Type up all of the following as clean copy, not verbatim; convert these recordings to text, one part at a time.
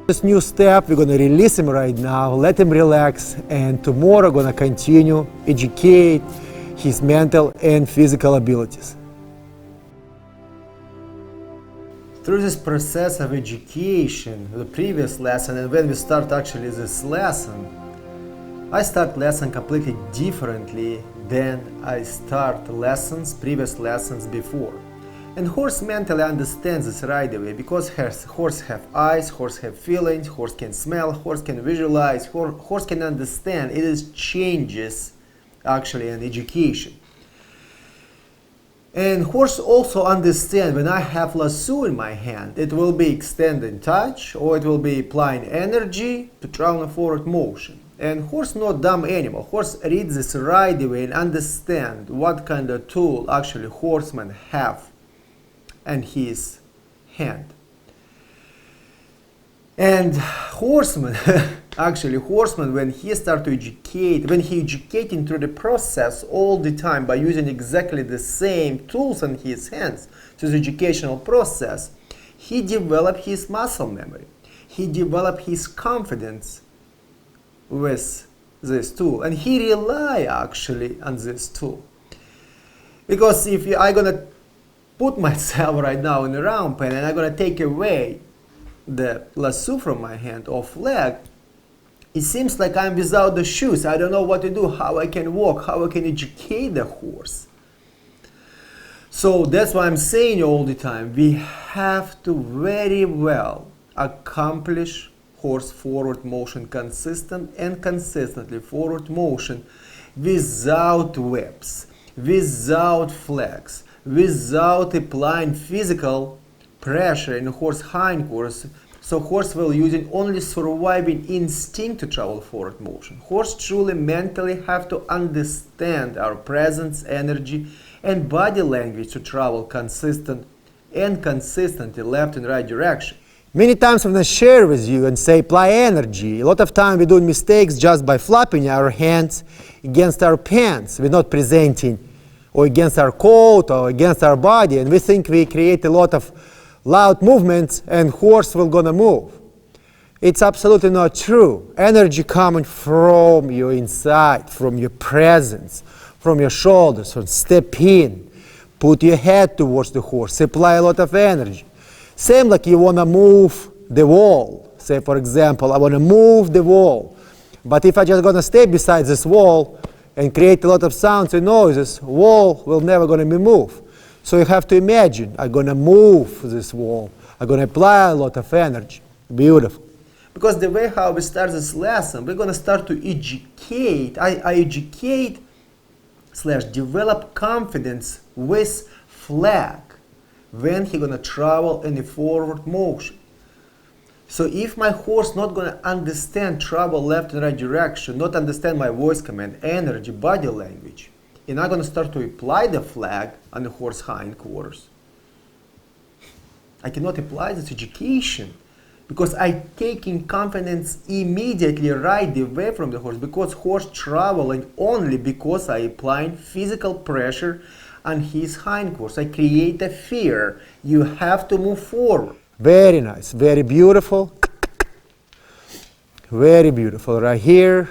This new step, we're going to release him right now, let him relax, and tomorrow we're going to continue educate his mental and physical abilities. Through this process of education, the previous lesson, and when we start actually this lesson, I start lesson completely differently than I start previous lessons before. And horse mentally understands this right away because horse have eyes, horse have feelings, horse can smell, horse can visualize, horse can understand. It is changes actually in education. And horse also understand when I have lasso in my hand, it will be extending touch or it will be applying energy to travel in forward motion. And horse not dumb animal. Horse reads this right away and understand what kind of tool actually horsemen have and his hand. And horseman, when he start to educate, when he educating through the process all the time by using exactly the same tools in his hands, to the educational process, he develop his muscle memory. He develop his confidence with this tool, and he rely actually on this tool. Because if I'm gonna put myself right now in a round pen and I'm gonna take away the lasso from my hand or flag, it seems like I'm without the shoes. I don't know what to do, how I can walk, how I can educate the horse. So that's why I'm saying all the time, we have to very well accomplish horse forward motion, consistent and consistently forward motion without whips, without flags, without applying physical pressure in horse hindquarters. So horse will using only surviving instinct to travel forward motion. Horse truly mentally have to understand our presence, energy, and body language to travel consistently left and right direction. Many times I'm going to share with you and say apply energy. A lot of time we're doing mistakes just by flapping our hands against our pants. We're not presenting or against our coat or against our body, and we think we create a lot of loud movements and horse will gonna move. It's absolutely not true. Energy coming from your inside, from your presence, from your shoulders. So step in, put your head towards the horse, apply a lot of energy. Same like you wanna move the wall. Say for example, I wanna move the wall, but if I just gonna stay beside this wall and create a lot of sounds and noises, wall will never gonna be moved. So you have to imagine, I'm gonna move this wall. I'm gonna apply a lot of energy. Beautiful. Because the way how we start this lesson, we're gonna start to educate. I educate / develop confidence with flag when he gonna travel in a forward motion. So if my horse not gonna understand travel left and right direction, not understand my voice command, energy, body language, and I'm gonna start to apply the flag on the horse hindquarters, I cannot apply this education because I taking confidence immediately right away from the horse, because horse traveling only because I applying physical pressure on his hindquarters. I create a fear. You have to move forward. Very nice, very beautiful. Very beautiful. Right here.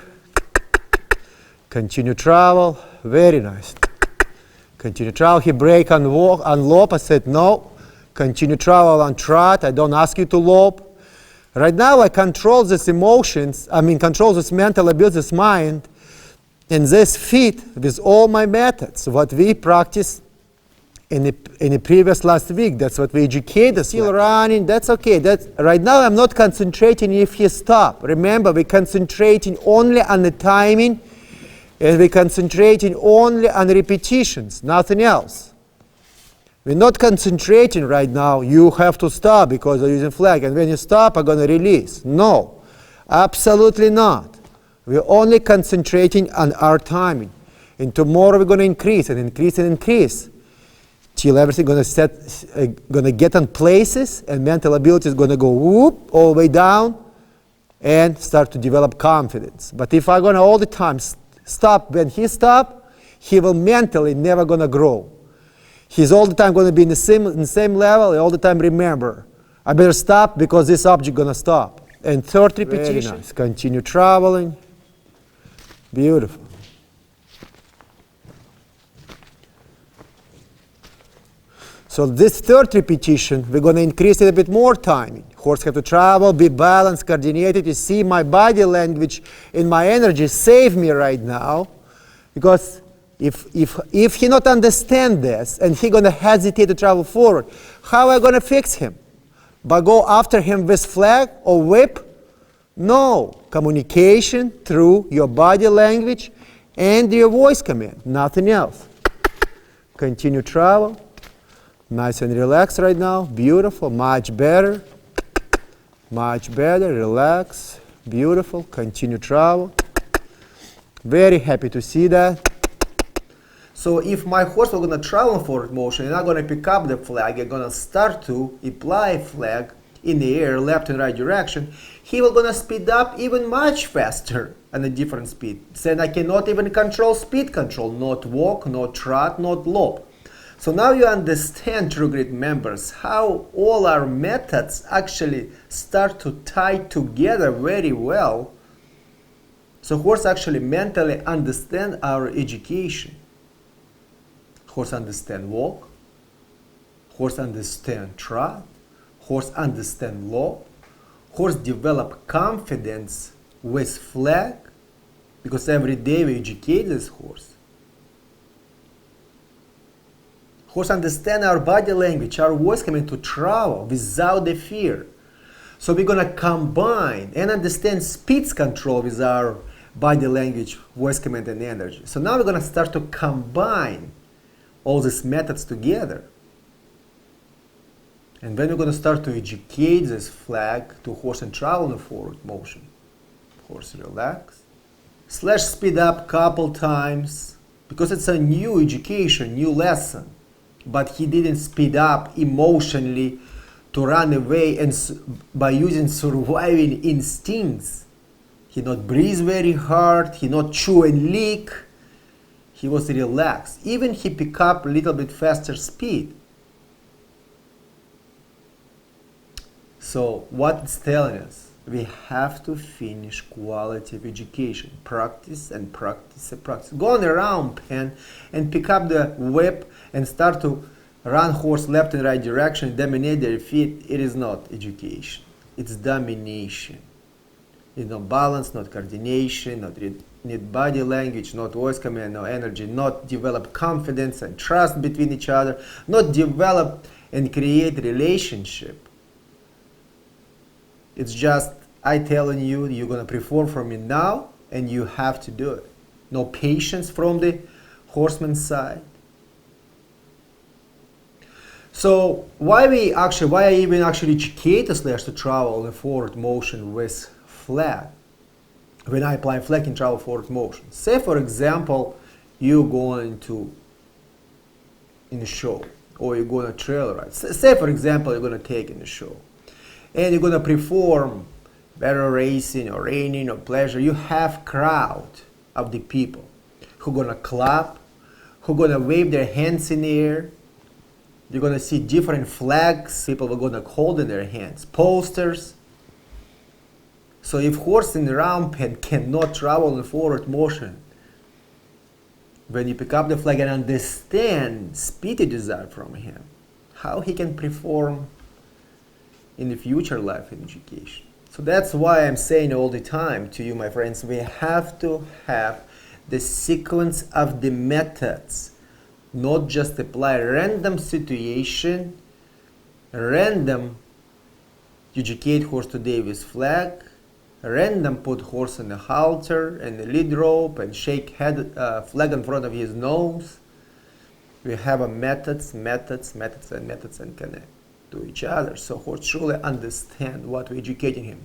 Continue travel. Very nice. Continue travel. He break and walk and lope. I said no. Continue travel on trot. I don't ask you to lope. Right now I control these emotions. Control this mental ability, this mind, and this feet with all my methods. What we practice in the previous last week. That's what we educate. Still running. That's okay. Right now I'm not concentrating if he stop. Remember, we're concentrating only on the timing, and we're concentrating only on repetitions, nothing else. We're not concentrating right now, you have to stop because you're using flag, and when you stop, I'm going to release. No, absolutely not. We're only concentrating on our timing. And tomorrow we're going to increase and increase and increase till everything going to get on places, and mental ability is going to go whoop all the way down and start to develop confidence. But if I'm going to all the time stop when he stop, he will mentally never going to grow. He's all the time going to be in the same level, all the time remember, I better stop because this object going to stop. And third repetition. Very nice. Continue traveling. Beautiful. So this third repetition, we're going to increase it a bit more timing. Horse have to travel, be balanced, coordinated. You see my body language and my energy save me right now. Because if he not understand this and he going to hesitate to travel forward, how am I going to fix him? By go after him with flag or whip? No. Communication through your body language and your voice command. Nothing else. Continue travel. Nice and relaxed right now. Beautiful. Much better. Much better. Relax. Beautiful. Continue travel. Very happy to see that. So if my horse is going to travel forward motion and I'm going to pick up the flag, I'm going to start to apply flag in the air, left and right direction, he will going to speed up even much faster at a different speed. Then I cannot even control speed control, not walk, not trot, not lope. So now you understand, True Grit members, how all our methods actually start to tie together very well. So horse actually mentally understand our education. Horse understand walk, horse understand trot, horse understand lope, horse develop confidence with flag, because every day we educate this horse. Horse understand our body language, our voice coming to travel without the fear. So we're going to combine and understand speed control with our body language, voice command, and energy. So now we're going to start to combine all these methods together. And then we're going to start to educate this flag to horse and travel in the forward motion. Horse relax. Slash speed up couple times, because it's a new education, new lesson. But he didn't speed up emotionally to run away and by using surviving instincts. He not breathe very hard, he not chew and lick. He was relaxed. Even he pick up a little bit faster speed. So what it's telling us? We have to finish quality of education. Practice and practice and practice. Going around pen and pick up the whip and start to run horse left and right direction, dominate their feet. It is not education. It's domination. It's not balance, not coordination, not need body language, not voice command, no energy, not develop confidence and trust between each other, not develop and create relationship. It's just, I telling you, you're going to perform for me now, and you have to do it. No patience from the horseman's side. So why I even actually educate the slash to travel in forward motion with flag? When I apply flag in travel forward motion. Say for example, you're going to in a show, or you're going to trail ride. Say for example, you're going to take in a show, and you're going to perform better racing or raining or pleasure. You have crowd of the people who are going to clap, who are going to wave their hands in the air. You're going to see different flags people are going to hold in their hands, posters. So if horse in the round pen cannot travel in forward motion, when you pick up the flag and understand speed you desire from him, how he can perform in the future life in education. So that's why I'm saying all the time to you, my friends, we have to have the sequence of the methods, not just apply random situation, random educate horse today with flag, random put horse in a halter and a lead rope and shake flag in front of his nose. We have a methods and connect to each other. So horse truly understand what we're educating him.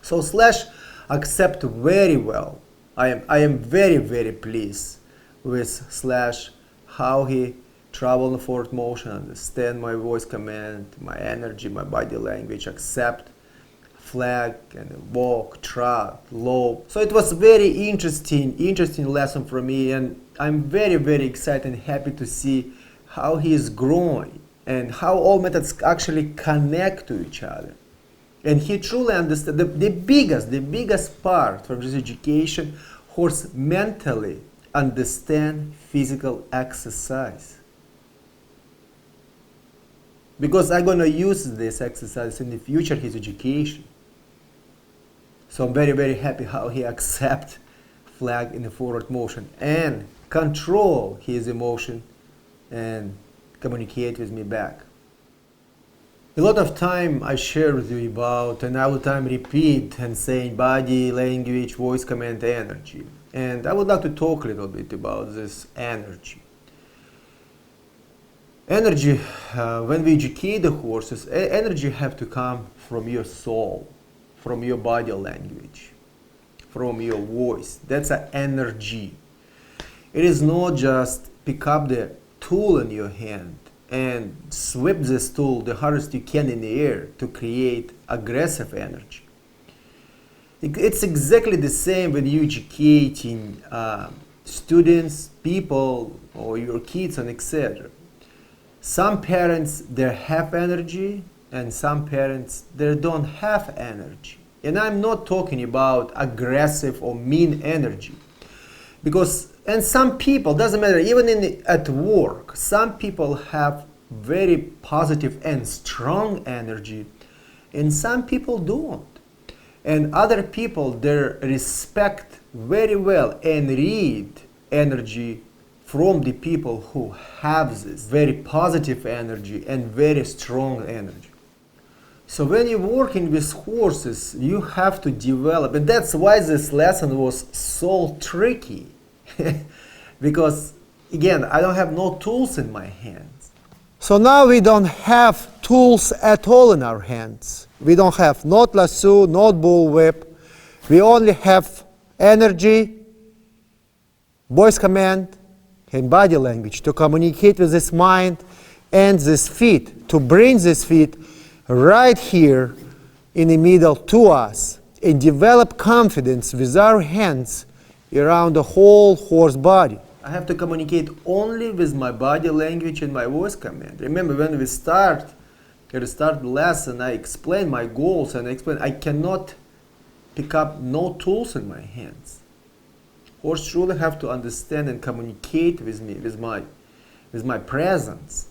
So slash accept very well. I am very, very pleased with slash how he travel in forward motion, understand my voice command, my energy, my body language, accept flag and walk, trot, lope. So it was very interesting lesson for me, and I'm very, very excited and happy to see how he is growing and how all methods actually connect to each other. And he truly understands the biggest part from this education, horse mentally understand physical exercise. Because I'm going to use this exercise in the future, his education. So I'm very, very happy how he accepts flag in the forward motion and control his emotion and communicate with me back. A lot of time I share with you about, and I will time repeat and saying body, language, voice command, energy. And I would like to talk a little bit about this energy. Energy, when we educate the horses, energy have to come from your soul, from your body language, from your voice. That's an energy. It is not just pick up the tool in your hand and sweep this tool the hardest you can in the air to create aggressive energy. It's exactly the same when you're educating students, people, or your kids, and etc. Some parents, they have energy, and some parents, they don't have energy. And I'm not talking about aggressive or mean energy. Because, and some people, doesn't matter, even at work, some people have very positive and strong energy, and some people don't. And other people, they respect very well and read energy from the people who have this very positive energy and very strong energy. So when you're working with horses, you have to develop, and that's why this lesson was so tricky. Because again, I don't have no tools in my hands. So now we don't have tools at all in our hands. We don't have not lasso, not bullwhip. We only have energy, voice command, and body language to communicate with this mind and this feet, to bring this feet right here in the middle to us and develop confidence with our hands around the whole horse body. I have to communicate only with my body language and my voice command. Remember, when we start the lesson, I explain my goals and I cannot pick up no tools in my hands. Horse truly have to understand and communicate with me, with my presence.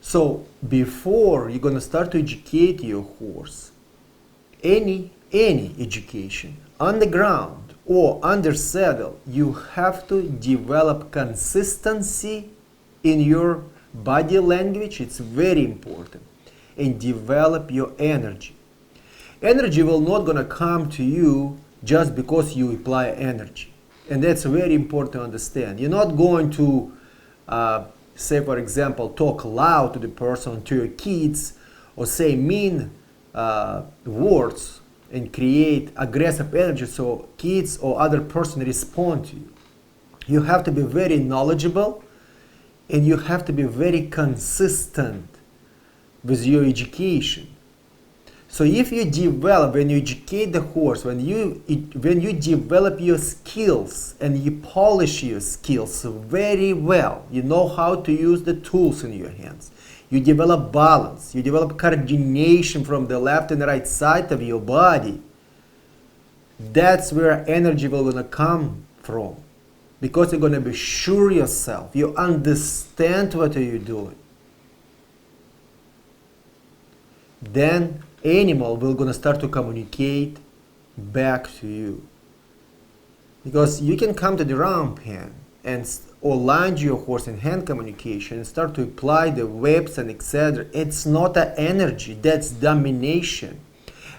So before you're gonna start to educate your horse, any education on the ground or under saddle, you have to develop consistency in your body language. It's very important. And develop your energy. Energy will not gonna come to you just because you apply energy. And that's very important to understand. You're not going to, say for example, talk loud to the person, to your kids, or say mean words and create aggressive energy so kids or other person respond to you. You have to be very knowledgeable and you have to be very consistent with your education. So if you develop, when you educate the horse, when you develop your skills and you polish your skills very well, you know how to use the tools in your hands. You develop balance, you develop coordination from the left and right side of your body. That's where energy will gonna come from. Because you're gonna be sure yourself, you understand what you're doing. Then animal will gonna start to communicate back to you. Because you can come to the round pen and or land your horse in hand communication and start to apply the whips and etc. It's not an energy, that's domination.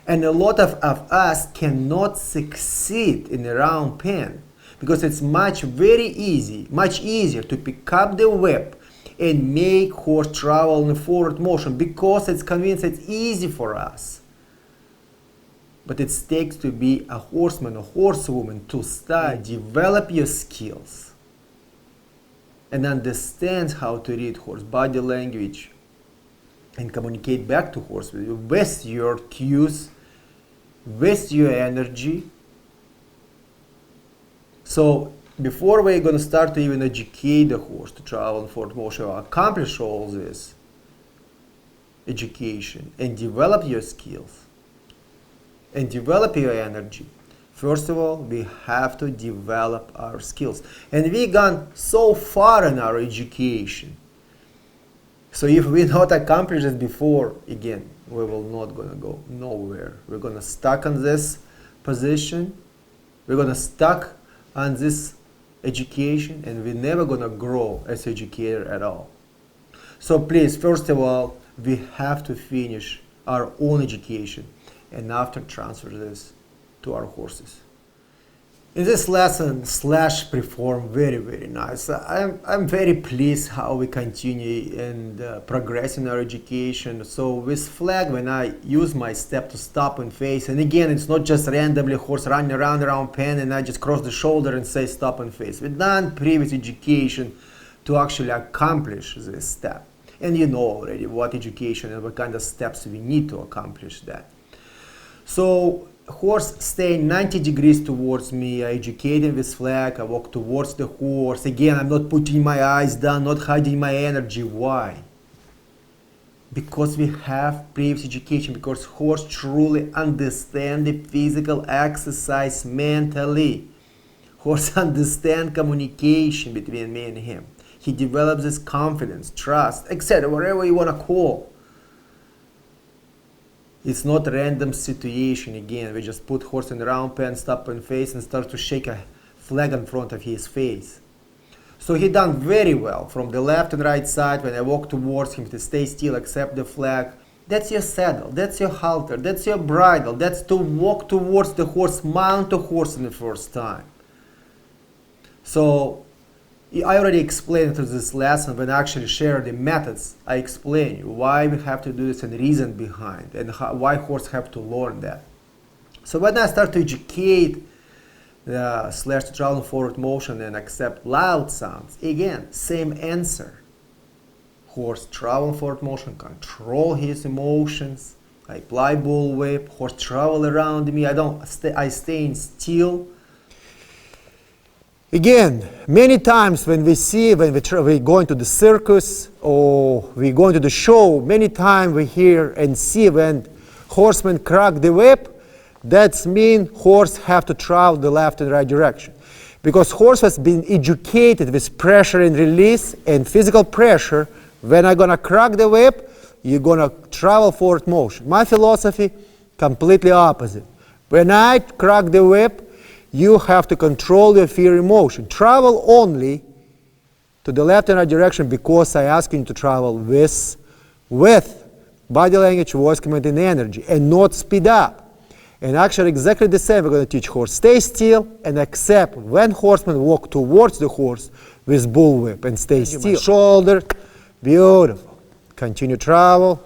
And a lot of us cannot succeed in a round pen because it's much easier to pick up the whip and make horse travel in forward motion because it's convenient, it's easy for us. But it takes to be a horseman or horsewoman to start, develop your skills and understand how to read horse body language and communicate back to horse with your cues, with your energy. So before we're going to start to even educate the horse to travel in forward motion or accomplish all this education and develop your skills, and develop your energy, first of all, we have to develop our skills. And we've gone so far in our education. So if we not accomplish it before, again, we will not gonna go nowhere. We're gonna stuck on this position. We're gonna stuck on this education, and we're never gonna grow as educator at all. So please, first of all, we have to finish our own education and after transfer this to our horses. In this lesson, Slash performed very, very nice. I'm very pleased how we continue and progress in our education. So with flag, when I use my step to stop and face, and again, it's not just randomly horse running around pen and I just cross the shoulder and say stop and face. We've done previous education to actually accomplish this step. And you know already what education and what kind of steps we need to accomplish that. So horse staying 90 degrees towards me, I educate him with flag, I walk towards the horse. Again, I'm not putting my eyes down, not hiding my energy. Why? Because we have previous education, because horse truly understand the physical exercise mentally. Horse understand communication between me and him. He develops this confidence, trust, etc., whatever you want to call. It's not a random situation. Again, we just put horse in the round pen, stop and face, and start to shake a flag in front of his face. So he done very well from the left and right side. When I walk towards him to stay still, accept the flag. That's your saddle, that's your halter, that's your bridle, that's to walk towards the horse, mount the horse in the first time. So I already explained through this lesson when I actually share the methods. I explain you why we have to do this and the reason behind and why horse have to learn that. So when I start to educate the Slash to travel forward motion and accept loud sounds, again, same answer. Horse travel forward motion, control his emotions. I apply bullwhip, horse travel around me. I stay still. Again, many times when we go into the circus or we go into the show, many times we hear and see when horsemen crack the whip, that means horse have to travel the left and right direction. Because horse has been educated with pressure and release and physical pressure. When I'm gonna crack the whip, you're gonna travel forward motion. My philosophy, completely opposite. When I crack the whip, you have to control your fear emotion. Travel only to the left and right direction because I ask you to travel with body language, voice command, and energy, and not speed up. And actually exactly the same we're going to teach horse. Stay still and accept when horsemen walk towards the horse with bullwhip and stay still. Shoulder, beautiful. Continue travel.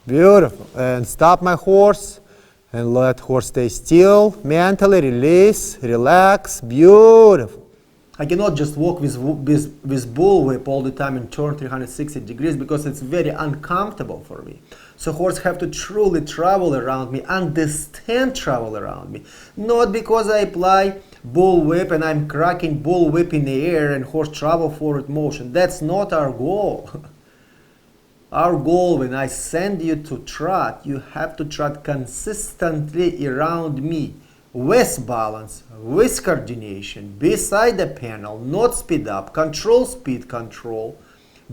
Beautiful. And stop my horse and let horse stay still. Mentally release, relax. Beautiful. I cannot just walk with bullwhip all the time and turn 360 degrees because it's very uncomfortable for me. So horse have to truly travel around me, understand travel around me. Not because I apply bullwhip and I'm cracking bullwhip in the air and horse travel forward motion. That's not our goal. Our goal, when I send you to trot, you have to trot consistently around me with balance, with coordination, beside the panel, not speed up, control speed control,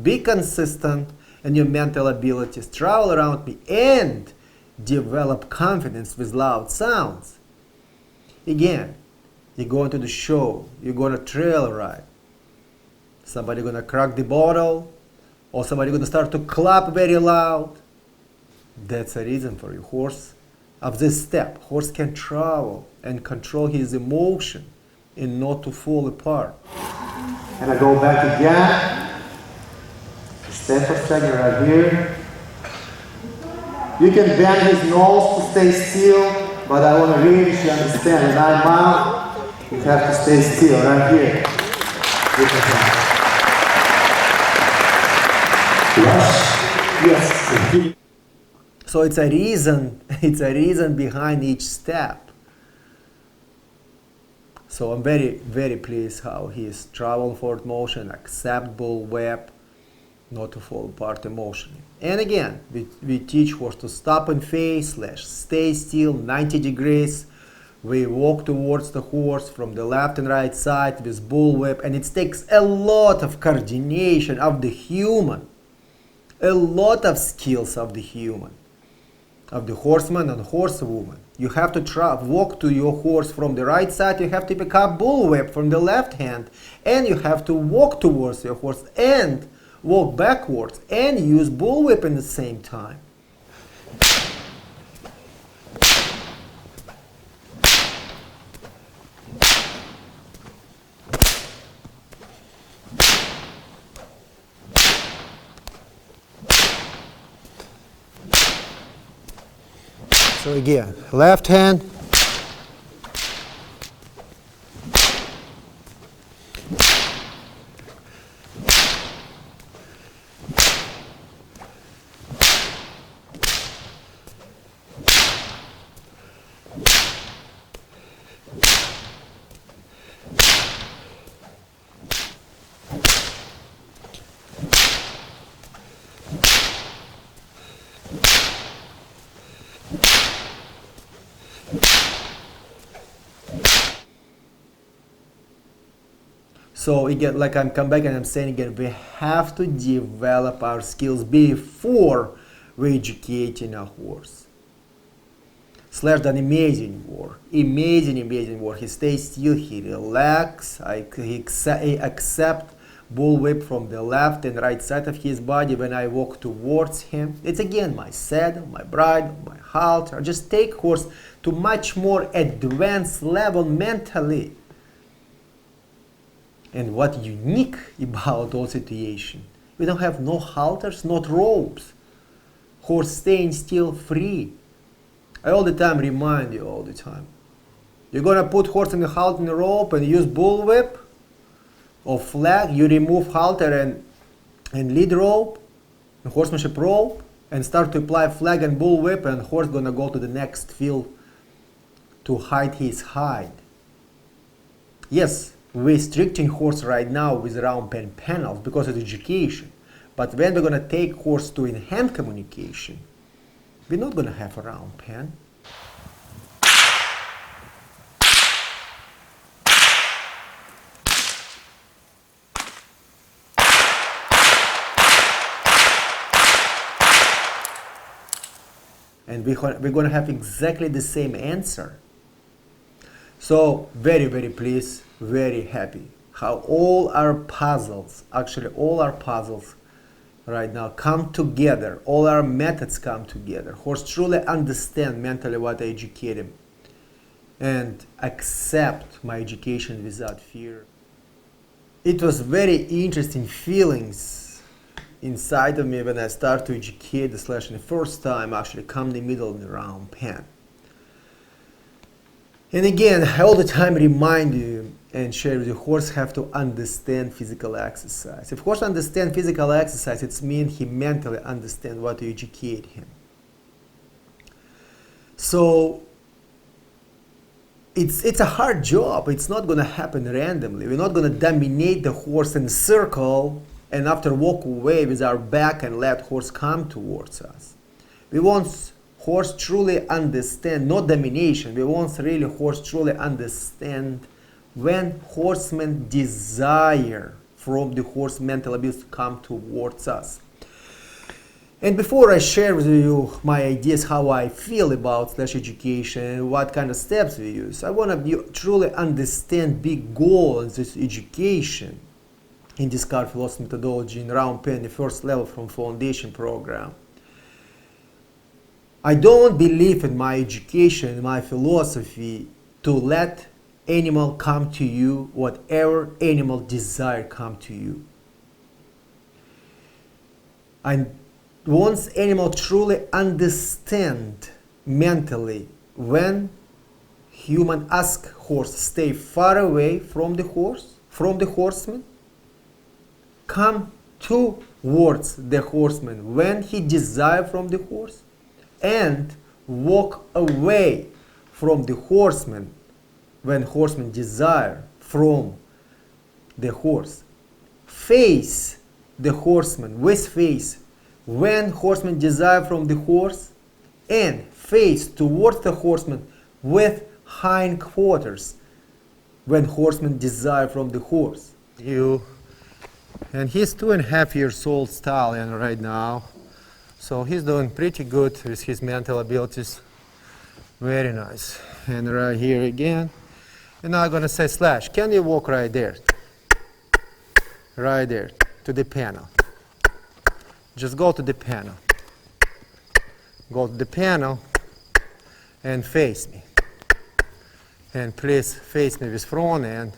be consistent in your mental abilities, travel around me, and develop confidence with loud sounds. Again, you go into the show, you're going to trail ride. Somebody going to crack the bottle, or somebody going to start to clap very loud. That's a reason for you. Horse of this step. Horse can travel and control his emotion and not to fall apart. And I go back again. Step a second right here. You can bend his nose to stay still, but I want to really you understand when I mount, you have to stay still right here. Yes. So it's a reason behind each step. So I'm very, very pleased how he's travel forward motion, accept bullwhip, not to fall apart emotionally. And again, we teach horse to stop and face, stay still, 90 degrees. We walk towards the horse from the left and right side with bullwhip, and it takes a lot of coordination of the human, a lot of skills of the human, of the horseman and horsewoman. You have to walk to your horse from the right side, you have to pick up bullwhip from the left hand, and you have to walk towards your horse and walk backwards and use bullwhip in the same time. So again, left hand, so again, like I'm come back and I'm saying again, we have to develop our skills before we educating a horse. Slash done amazing work, amazing work. He stays still, he relax, he accept bullwhip from the left and right side of his body when I walk towards him. It's again my saddle, my bridle, my halter. I just take horse to much more advanced level mentally. And what unique about all situation, we don't have no halters, not ropes. Horse staying still free. I all the time remind you all the time. You're gonna put horse in the halter and rope and use bullwhip or flag, you remove halter and lead rope, and horsemanship rope, and start to apply flag and bullwhip, and horse gonna go to the next field to hide his hide. Yes, we're restricting horse right now with round pen panels because of education. But when we're going to take horse to in-hand communication, we're not going to have a round pen. And we're going to have exactly the same answer. So very, very pleased, very happy how all our puzzles, actually all our puzzles right now come together, all our methods come together. Horse truly understand mentally what I educate him and accept my education without fear. It was very interesting feelings inside of me when I started to educate the slash in the first time, actually come in the middle of the round pen. And again, I all the time remind you and share with you, horse have to understand physical exercise. If horse understand physical exercise, it means he mentally understand what to educate him. So it's a hard job. It's not going to happen randomly. We're not going to dominate the horse in a circle and after walk away with our back and let horse come towards us. We want horse truly understand, not domination. We want really horse truly understand when horsemen desire from the horse mental ability to come towards us. And before I share with you my ideas, how I feel about slash education, what kind of steps we use, I want to truly understand big goal in this education in this car philosophy methodology in round pen, the first level from foundation program. I don't believe in my education, my philosophy, to let animal come to you, whatever animal desire come to you. And once animal truly understand mentally when human ask horse stay far away from the horse, from the horseman, come towards the horseman when he desire from the horse, and walk away from the horseman when horseman desire from the horse. Face the horseman with face when horseman desire from the horse, and face towards the horseman with hind quarters when horseman desire from the horse. And he's 2.5 years old stallion right now, so he's doing pretty good with his mental abilities. Very nice. And right here again. And now I'm gonna say Slash, can you walk right there? Right there, to the panel. Just go to the panel. Go to the panel and face me. And please face me with front end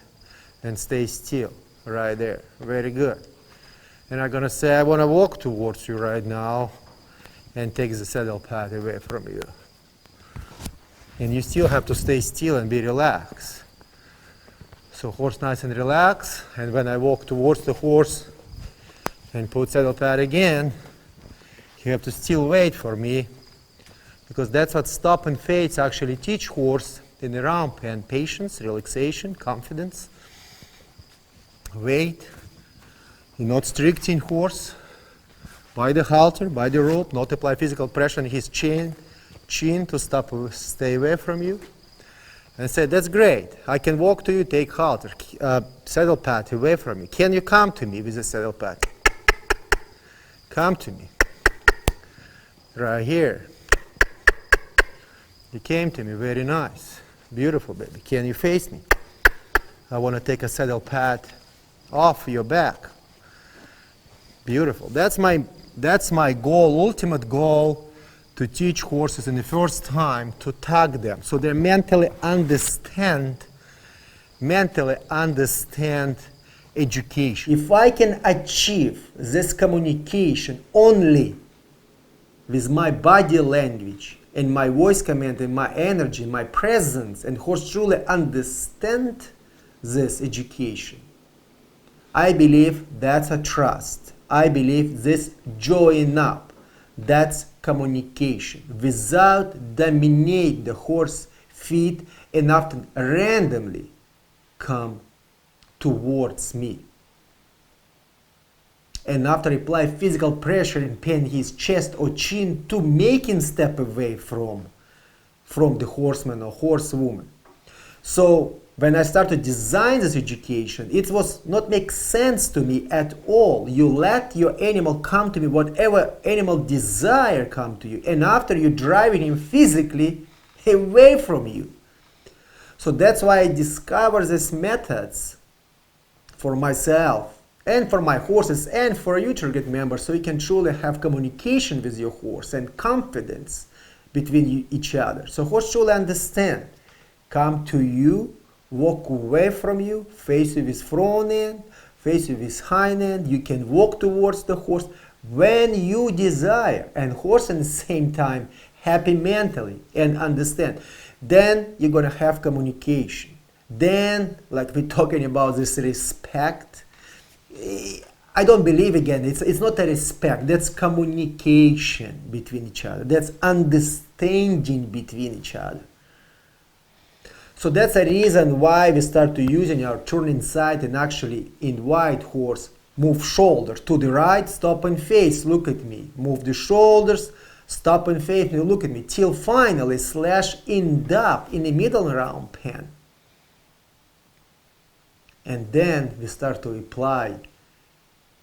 and stay still. Right there. Very good. And I'm gonna say I wanna walk towards you right now and take the saddle pad away from you. And you still have to stay still and be relaxed. So horse nice and relaxed, and when I walk towards the horse and put saddle pad again, you have to still wait for me, because that's what stop and fades actually teach horse in the round pen: patience, relaxation, confidence. Wait. You're not restricting horse by the halter, by the rope, not apply physical pressure on his chin to stay away from you. And say, that's great. I can walk to you, take halter, saddle pad away from you. Can you come to me with the saddle pad? Come to me. Right here. You came to me, very nice. Beautiful, baby. Can you face me? I want to take a saddle pad off your back. Beautiful. That's my goal, ultimate goal, to teach horses in the first time to tag them, so they mentally understand education. If I can achieve this communication only with my body language and my voice command and my energy, my presence, and horse truly understand this education, I believe that's a trust. I believe this join up. That's communication. Without dominate the horse feet and often randomly come towards me. And after apply physical pressure and pain his chest or chin to make him step away from the horseman or horsewoman. So when I started to design this education, it was not make sense to me at all. You let your animal come to me, whatever animal desire come to you, and after you driving him physically away from you. So that's why I discovered these methods for myself and for my horses and for you target members, so you can truly have communication with your horse and confidence between each other. So horse truly understand, come to you, walk away from you, face you with front end, face you with hind end. You can walk towards the horse when you desire, and horse at the same time happy mentally and understand. Then you're gonna have communication. Then, like we're talking about this respect, I don't believe again, it's not a respect, that's communication between each other, that's understanding between each other. So that's a reason why we start to using our turn inside and actually invite horse, move shoulders to the right, stop and face, look at me, move the shoulders, stop and face me, look at me, till finally slash end up in the middle round pen. And then we start to apply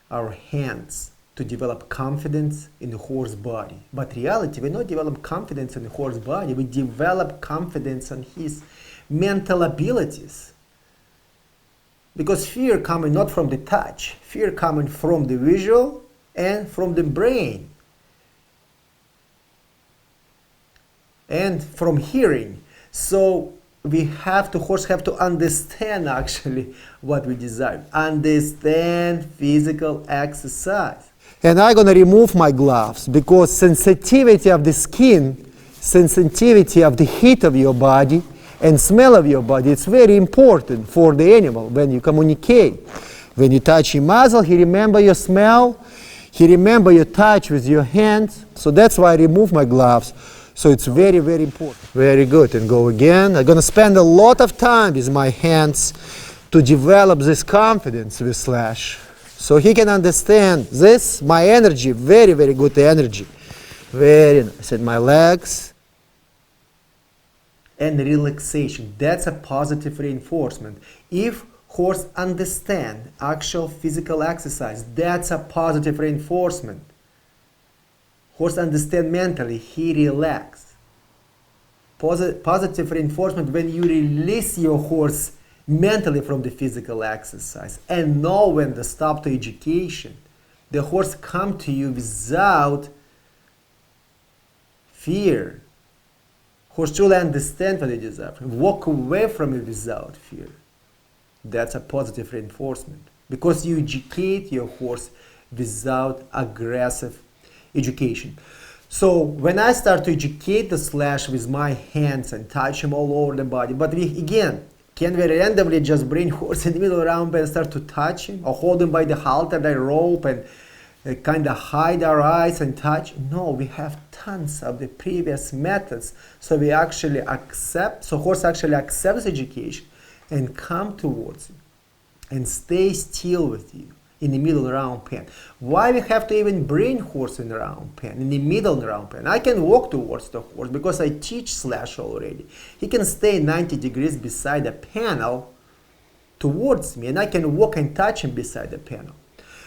our hands to develop confidence in the horse body. But reality, we not develop confidence in the horse body, we develop confidence in his mental abilities. Because fear coming not from the touch, fear coming from the visual and from the brain. And from hearing. So horse have to understand actually what we desire. Understand physical exercise. And I'm going to remove my gloves because sensitivity of the skin, sensitivity of the heat of your body, and smell of your body, it's very important for the animal when you communicate. When you touch your muzzle, he remember your smell, he remember your touch with your hands. So that's why I remove my gloves. So it's very, very important. Very good. And go again. I'm going to spend a lot of time with my hands to develop this confidence with Slash. So he can understand this, my energy, very, very good energy. Very nice. And my legs. And relaxation. That's a positive reinforcement. If horse understand actual physical exercise, that's a positive reinforcement. Horse understand mentally, he relax. Positive reinforcement when you release your horse mentally from the physical exercise and know when to stop to education. The horse come to you without fear. Horse truly understand what you deserve. Walk away from it without fear. That's a positive reinforcement because you educate your horse without aggressive education. So when I start to educate the Slash with my hands and touch him all over the body, but we again can we randomly just bring horse in the middle round and start to touch him or hold him by the halter, the rope, and kind of hide our eyes and touch? No, we have tons of the previous methods. So we actually accept, so horse actually accepts education and come towards you and stay still with you in the middle round pen. Why we have to even bring horse in the round pen, in the middle round pen? I can walk towards the horse because I teach Slash already. He can stay 90 degrees beside the panel towards me, and I can walk and touch him beside the panel.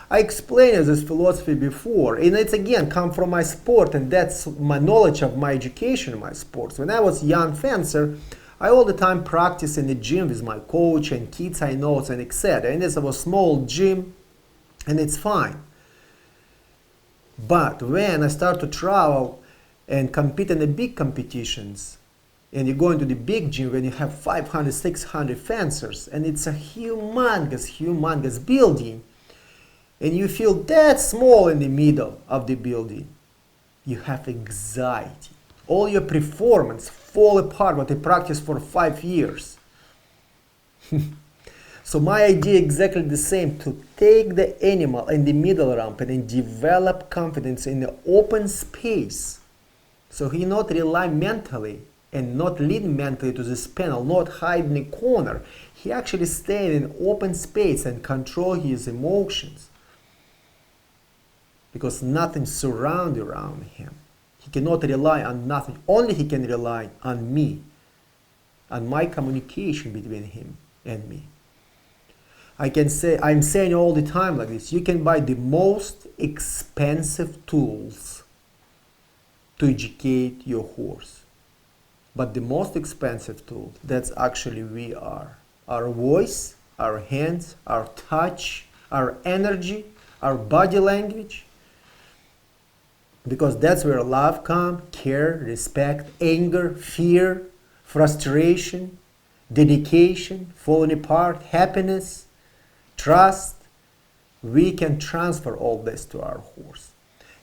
I explained this philosophy before, and it's again come from my sport, and that's my knowledge of my education in my sports. When I was a young fencer, I all the time practice in the gym with my coach and kids I know and etc. And this was a small gym, and it's fine. But when I start to travel and compete in the big competitions, and you go into the big gym when you have 500, 600 fencers, and it's a humongous building, and you feel that small in the middle of the building, you have anxiety. All your performance fall apart what you practice for 5 years. So my idea exactly the same, to take the animal in the middle ramp and develop confidence in the open space. So he not rely mentally and not lead mentally to this panel, not hide in the corner. He actually stay in open space and control his emotions. Because nothing surround around him. He cannot rely on nothing. Only he can rely on me, on my communication between him and me. I can say, I'm saying all the time like this, you can buy the most expensive tools to educate your horse. But the most expensive tool, that's actually we are. Our voice, our hands, our touch, our energy, our body language. Because that's where love comes, care, respect, anger, fear, frustration, dedication, falling apart, happiness, trust. We can transfer all this to our horse.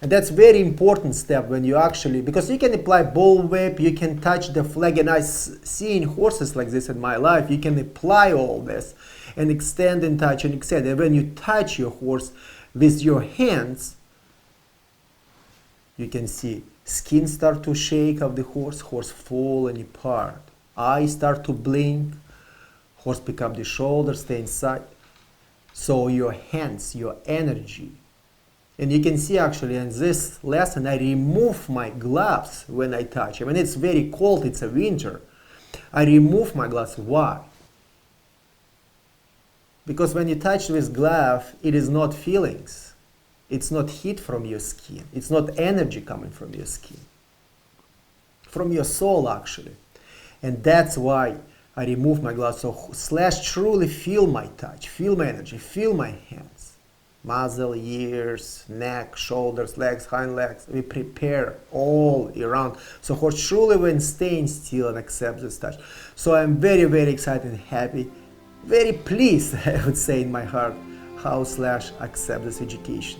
And that's very important step when you actually, because you can apply bull whip, you can touch the flag, and I seen horses like this in my life, you can apply all this and extend and touch and extend. And when you touch your horse with your hands, you can see skin start to shake of the horse falling apart. Eyes start to blink, horse pick up the shoulders, stay inside. So your hands, your energy. And you can see actually in this lesson, I remove my gloves when I touch him. When it's very cold, it's a winter, I remove my gloves. Why? Because when you touch with glove, it is not feelings. It's not heat from your skin. It's not energy coming from your skin. From your soul, actually. And that's why I remove my gloves. So Slash truly feel my touch, feel my energy, feel my hands. Muzzle, ears, neck, shoulders, legs, hind legs. We prepare all around. So horse truly when staying still and accept this touch. So I'm very, very excited and happy. Very pleased, I would say in my heart, how Slash accepts this education.